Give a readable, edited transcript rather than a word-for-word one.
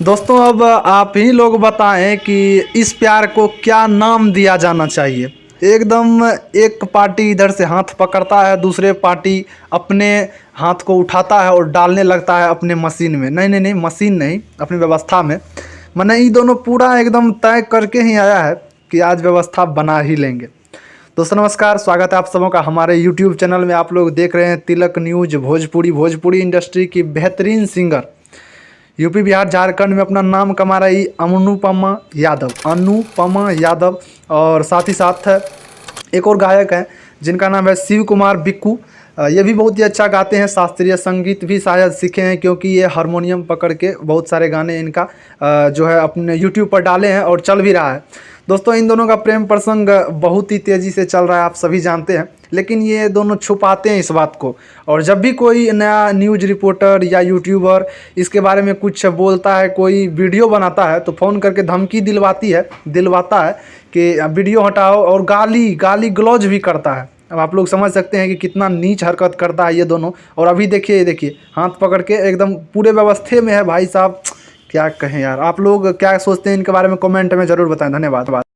दोस्तों अब आप ही लोग बताएं कि इस प्यार को क्या नाम दिया जाना चाहिए। एकदम एक पार्टी इधर से हाथ पकड़ता है, दूसरे पार्टी अपने हाथ को उठाता है और डालने लगता है अपने मशीन में। नहीं नहीं नहीं, मशीन नहीं, अपनी व्यवस्था में। मैंने ये दोनों पूरा एकदम तय करके ही आया है कि आज व्यवस्था बना ही लेंगे। दोस्तों नमस्कार, स्वागत है आप सबों का हमारे यूट्यूब चैनल में। आप लोग देख रहे हैं तिलक न्यूज भोजपुरी इंडस्ट्री की बेहतरीन सिंगर, यूपी बिहार झारखंड में अपना नाम कमा रही अनुपमा यादव। और साथ ही साथ एक और गायक हैं जिनका नाम है शिव कुमार बिक्कू। ये भी बहुत ही अच्छा गाते हैं, शास्त्रीय संगीत भी शायद सीखे हैं क्योंकि ये हारमोनियम पकड़ के बहुत सारे गाने इनका जो है अपने यूट्यूब पर डाले हैं और चल भी रहा है। दोस्तों इन दोनों का प्रेम प्रसंग बहुत ही तेज़ी से चल रहा है, आप सभी जानते हैं, लेकिन ये दोनों छुपाते हैं इस बात को। और जब भी कोई नया न्यूज रिपोर्टर या यूट्यूबर इसके बारे में कुछ बोलता है, कोई वीडियो बनाता है, तो फ़ोन करके धमकी दिलवाता है कि वीडियो हटाओ, और गाली गलौज भी करता है। अब आप लोग समझ सकते हैं कि कितना नीच हरकत करता है ये दोनों। और अभी देखिए हाथ पकड़ के एकदम पूरे व्यवस्थे में है भाई साहब। क्या कहें यार, आप लोग क्या सोचते हैं इनके बारे में कमेंट में ज़रूर बताएं। धन्यवाद।